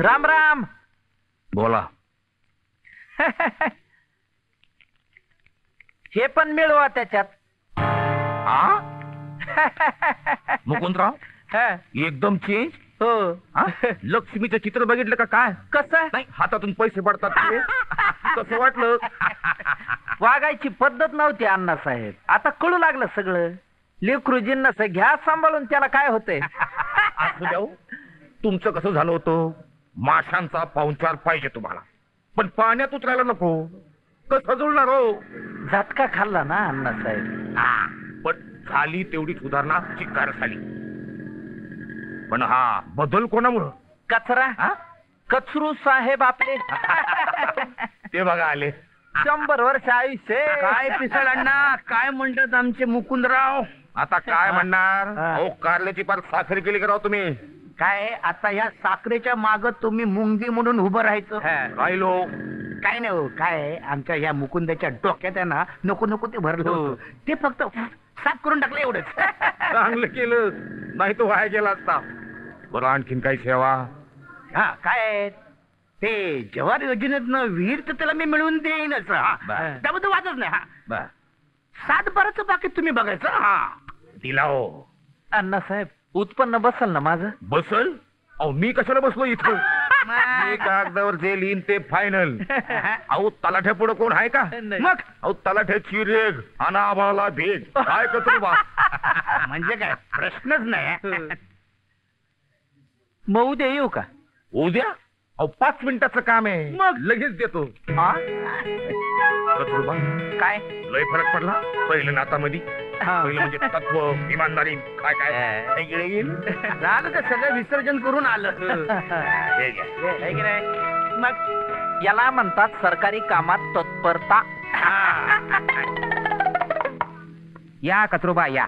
राम राम. बोला. हे पण मिळवा त्याच्यात. मुकुंदराव एकदम चेंज. हो. लक्ष्मीचं चित्र बघितलं का काय? कसं? नाही, हातातून पैसे पडतात ते. कसं वाटलं? वागायची पद्धत नव्हती अण्णासाहेब, आता कळू लागलं सगळं. लेकरू जिन्नस घ्या सांभाळून, त्याला काय होतंय. असू द्या. तुमचं कसं झालं होतं, माशांचा पाहुणचार पाहिजे तुम्हाला, पण पाण्यात उतरायला नको. कसं जुळणार हो? झटका खाल्ला ना अण्णासाहेब. पण झाली तेवढी सुधारणा चिकार झाली. पण हा बदल कोणामुळं? कचरा. कचरू साहेब आपले. ते बघा आले. 100 वर्ष आयुष्य. काय पिसळ अण्णा, काय म्हणतात आमचे मुकुंदराव? आता काय म्हणणार? अहो, कारल्याची पार साखर केली कराव तुम्ही. काय आता या साखरेच्या माग तुम्ही मुंगी म्हणून उभं राहायचं? राहिलो. काय नाही हो, काय आमच्या या मुकुंदाच्या डोक्यात आहे ना, नको नको ते भरलं होतं. ते फक्त साफ करून टाकलं एवढंच. चांगलं केलं, नाही तो वाया गेला असता. बरं, आणखीन काही सेवा? हा, काय ते जवार योजनेतनं विहीर तर त्याला मी मिळवून देईनच. त्याबद्दल वादच नाही. हा, 7-12चं पाकिट तुम्ही बघायचं. हा, दिला हो. अण्णासाहेब उत्पन्न बसल ना माझं? बसल? अहो, मी कशाला बसलो इथं? मी कागदावर जे लिहिन ते फायनल. अहो, तलाठ्या पुढे कोण आहे का? मग अहो, तलाठ्याची रेग आणि आभाळाला भेग. काय करतो बा? म्हणजे काय प्रश्नच नाही. मग उद्या येऊ का? उद्या? अहो, 5 मिनिटाचं काम आहे, मग लगेच देतो. कचरूबा, काय लय फरक पडला पहिलं नातामध्ये. पहिलं म्हणजे तत्व, इमानदारी, काय काय इकडे गेलं. झालं तर सगळं विसर्जन करून आलं. हे घ्या. है की नाही? मग याला म्हणतात सरकारी कामात तत्परता. या कचरोबा या.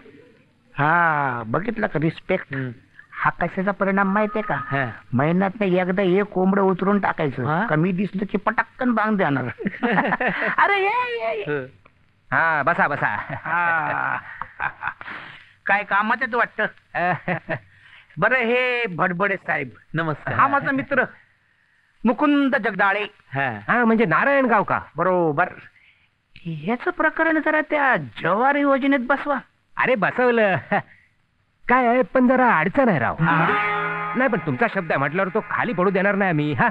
हा, बघितलं का रिस्पेक्ट? हा कशाचा परिणाम माहितीये का? महिन्यात एकदा एक कोंबडं उतरून टाकायचं, कमी दिसलं की पटक्कन बांध देणार. अरे ये. हा, बसा बसा. काय कामात येत वाटत? बरं, हे भडबडे साहेब नमस्कार. हा माझा मित्र मुकुंद जगदाळे. हा, म्हणजे नारायणगाव का? बरोबर. ह्याच प्रकरण जरा त्या जवारी योजनेत बसवा. अरे बसवलं. काय आहे, पण जरा अडचण आहे राव. नाही, पण तुमचा शब्द आहे म्हटल्यावर तो खाली पडू देणार नाही आम्ही. हा,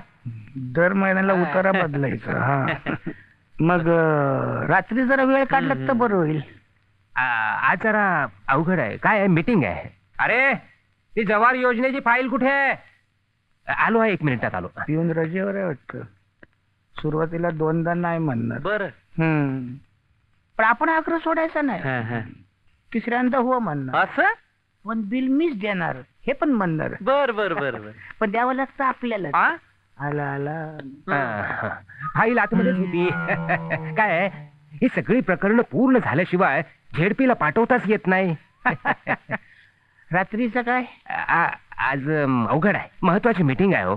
दर महिन्याला उतारा बदलायचा. हा, मग रात्री जरा वेळ काढला तर बरं होईल. आज जरा अवघड आहे. काय आहे, मीटिंग आहे. अरे, ती जवार योजनेची फाईल कुठे आहे? आलो आहे, 1 मिनिटात आलो. पिऊन रजेवर आहे वाटतं. सुरुवातीला 2दा नाही म्हणणार. बरं. पण आपण आग्रह सोडायचा नाही. 3ऱ्यांदा हो म्हणणार. असं? पण बिल मीच देणार हे पण म्हणणार. बर बर बर बर. पण द्यावं लागतं आपल्याला. आला आला. फाईल आतमध्येच होती. काय आहे, ही सगळी प्रकरण पूर्ण झाल्याशिवाय झेडपीला पाठवताच येत नाही. रात्रीचं काय? आज अवघड आहे, महत्वाची मीटिंग आहे हो.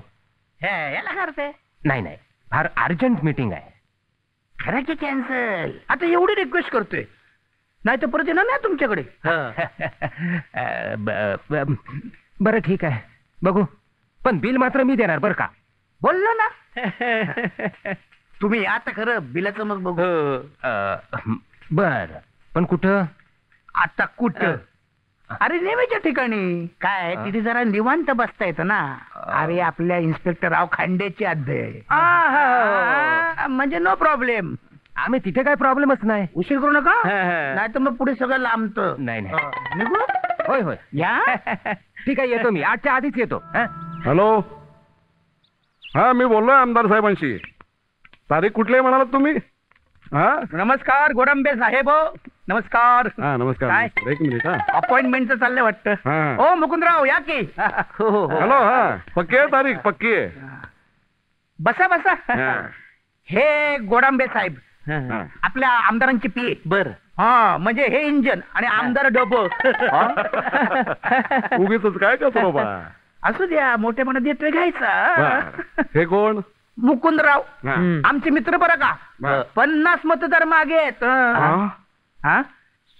याला करते? नाही नाही, फार अर्जंट मीटिंग आहे. खरं कॅन्सल? आता एवढी रिक्वेस्ट करतोय, नाही तर परत येणार नाही तुमच्याकडे. बरं ठीक आहे, बघू. पण बिल मात्र मी देणार बरं का. बोललो ना. तुम्ही आता खरं बिलाचं मग बघू. बर, पण कुठं? आता कुठं? अरे नेहमीच्या ठिकाणी. काय तिथे जरा निवांत बसता येतं ना. अरे आपल्या इन्स्पेक्टर राव खांडेची अध्याय. म्हणजे नो प्रॉब्लेम. आम्ही तिथे काय प्रॉब्लेमच नाही. उशीर करू नका, नाही तर मग पुढे सगळं लांबतं. नाही नाही, निघू. होय होय या. ठीक आहे, येतो मी. 8च्या आधीच येतो. हॅलो. हा, मी बोललोय आमदार साहेबांशी. तारीख कुठली आहे म्हणालात तुम्ही? हा, नमस्कार गोडंबे साहेब. नमस्कार. हा नमस्कार. काय? 1 मिनिट. हा, अपॉइंटमेंटचं चाललंय वाटतं. हा. ओ मुकुंदराव या की. हॅलो. हा, पक्की आहे तारीख? पक्की आहे. बसा बसा. हा. हे गोडंबे साहेब हा. आपल्या आमदारांची पी. बर. हा, म्हणजे हे इंजन आणि आमदार डबो. उगीच काय का बाबा? असू द्या, मोठे म्हणत देतोय घ्यायचा. हे कोण? मुकुंदराव हा. आमचे मित्र बरं का. बर. 50 मतदार मागे आहेत. हा? हा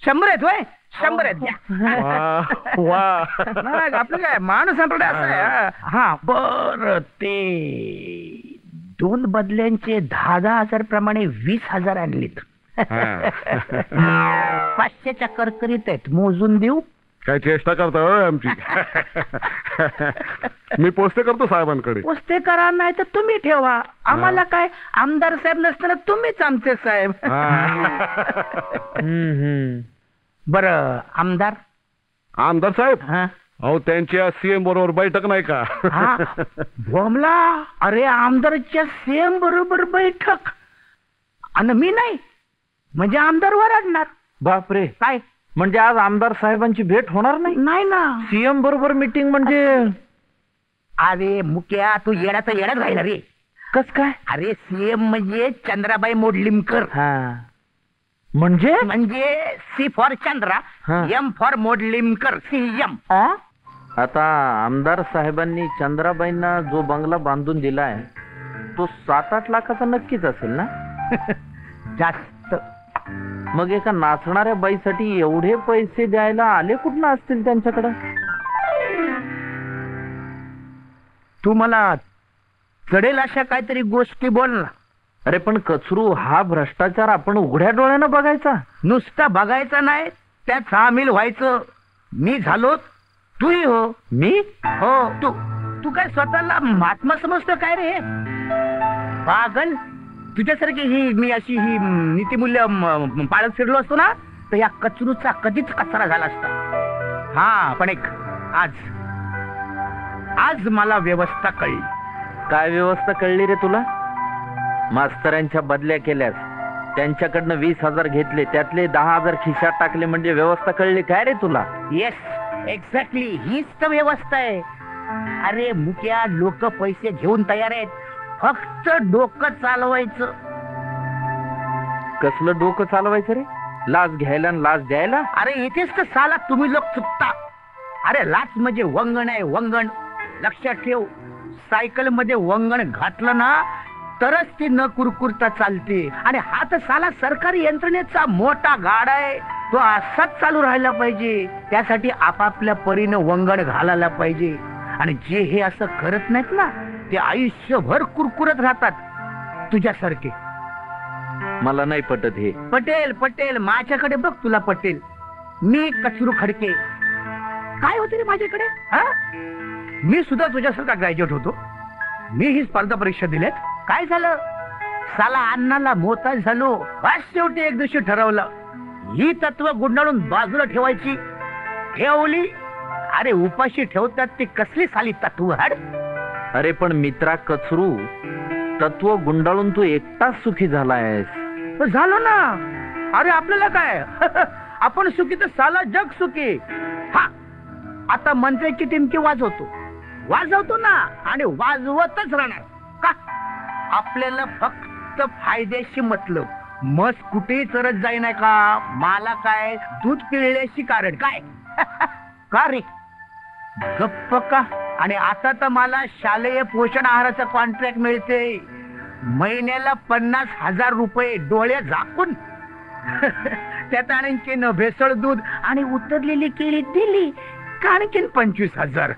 100 आहेत होय 100 आहेत द्या. वा वा नाही, आपलं काय माणूस संप्रदाय असं आहे. हा बर ते 2 बदल्यांचे 10,000 प्रमाणे 20,000 आणलेत. 500च्या करकरीत आहेत, मोजून देऊ? काय चेष्टा करता होय आमची. मी पोस्टे करतो साहेबांकडे. पोस्ते करा नाही तर तुम्ही ठेवा, आम्हाला काय, आमदार साहेब नसताना तुम्हीच आमचे साहेब. बर आमदार आमदार साहेब, हा अहो त्यांच्या सीएम बरोबर बैठक नाही का? हा बोमला, अरे आमदारच्या सेम बरोबर बैठक आणि मी नाही म्हणजे आमदार वरडणार. बापरे, काय म्हणजे आज आमदार साहेबांची भेट होणार नाही? नाही ना. सीएम बरोबर मीटिंग म्हणजे अरे मुक्या, तू येण्याचा येण्यात राहिला रे. कस काय? अरे सीएम म्हणजे चंद्राबाई मोडलिमकर. म्हणजे म्हणजे सी फॉर चंद्रा, हा. M for Modlimkar, CM. आता आमदार साहेबांनी चंद्राबाईंना जो बंगला बांधून दिलाय तो 7-8 लाखाचा नक्कीच असेल ना? जास्त. मग एका नाचणाऱ्या बाईसाठी एवढे पैसे द्यायला आले कुठनं असतील त्यांच्याकडं? तू मला चढेल अशा काहीतरी गोष्टी बोल ना. अरे पण कचरू, हा भ्रष्टाचार आपण उघड्या डोळ्यानं बघायचा? नुसता बघायचा नाही, त्यात सामील व्हायचं. मी झालो, तूही हो. मी? हो, तू तू काय स्वतःला महात्मा समजतो काय रे? पागल, तुझ्यासारखी ही मी अशी ही नीतिमूल्य पाळत फिरलो असतो ना तर या कचरूचा कधीच कचरा झाला असता. हा पण एक आज मला व्यवस्था कळली. काय व्यवस्था कळली रे तुला? मास्तरांच्या बदल्या केल्यास, त्यांच्याकडनं 20,000 घेतले, त्यातले 10,000 खिशात टाकले म्हणजे व्यवस्था कळली काय रे तुला? येस, एक्झॅक्टली, हीच तर व्यवस्था आहे. अरे मुक्या, लोक पैसे घेऊन तयार आहेत, फक्त डोकं चालवायचं. कसलं डोकं चालवायचं रे? लाच घ्यायला आणि लाच द्यायला? अरे इथेच तर साला तुम्ही लोक चुकता. अरे लाच म्हणजे वंगण आहे, वंगण. लक्षात ठेव, सायकल मध्ये वंगण घातलं ना तरच ती न कुरकुरता चालते. आणि हा तर साला सरकारी यंत्रणेचा मोठा गाडा आहे, तो असाच चालू राहायला पाहिजे. त्यासाठी आपापल्या परीनं वंगण घालायला पाहिजे. आणि जे हे असं करत नाहीत ना ते आयुष्यभर कुरकुरत राहतात, तुझ्यासारखे. मला नाही पटत हे. पटेल पटेल, माझ्याकडे बघ, तुला पटेल. मी कचरू खडके. काय होते रे माझ्याकडे? हा, मी सुद्धा तुझ्यासारखा ग्रॅज्युएट होतो. मी ही स्पर्धा परीक्षा दिल्यात. काय झालं? साला अन्नाला मोताज झालो. बस शेवटी एक दिवशी ठरवलं, ही तत्व गुंडाळून बाजूला ठेवायची. ठेवली. अरे उपाशी ठेवतात ती कसली साली तत्व? हड. अरे पण मित्रा कचरू, तत्व गुंडाळून तू एकटाच सुखी झालायस. झालो ना. अरे आपल्याला काय, आपण सुखी तर साला जग सुखी. हा, आता मंत्र्याची टिमकी वाजवतो ना, आणि वाजवतच राहणार. का? आपल्याला फक्त फायद्याशी मतलब. मस कुठेही चरत जाई नाही का? मला काय, दूध पिळल्याशी कारण काय? का रे? गप्प का? आणि आता तर मला शालेय पोषण आहाराचं कॉन्ट्रॅक्ट मिळते, महिन्याला 50,000 रुपये डोळे झाकून. त्यात आणखी न भेसळ दूध आणि उतरलेली केळी दिली का आणखीन 25,000.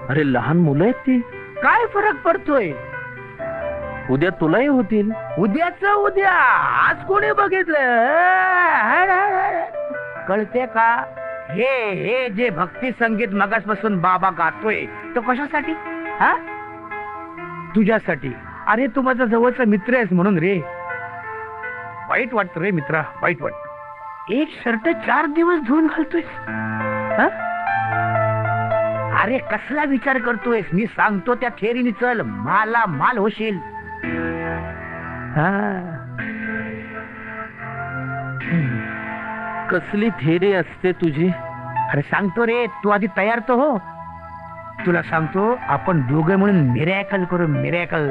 अरे लहान मुलं आहेत ती. काय फरक पडतोय? उद्या तुलाही होतील. उद्याच उद्या, आज कोणी बघितलं? कळते का? हे जे भक्ती संगीत मगासपासून बाबा गातोय तो कशासाठी? हा, तुझ्यासाठी. अरे तू माझा जवळचा मित्र आहेस म्हणून रे. वाईट वाटत रे मित्रा, वाईट वाटत. एक शर्ट 4 दिवस धुवून घालतोयस. अरे कसला विचार करतोयस? मी सांगतो त्या थेरीने चल, माला माल होशील. कसली थेरी असते तुझी? अरे सांगतो रे, तू आधी तयार तर हो. तुला सांगतो, आपण दोघे म्हणून मिरॅकल करू, मिरॅकल.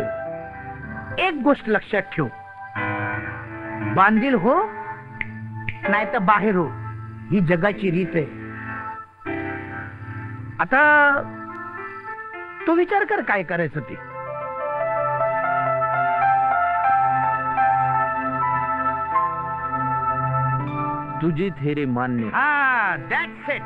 एक गोष्ट लक्षात ठेव, बांधील हो नाही तर बाहेर हो, ही जगाची रीत आहे. आता तू विचार कर काय करायचं ते. तुझी थेरी मान्य. हा दॅट्स इट.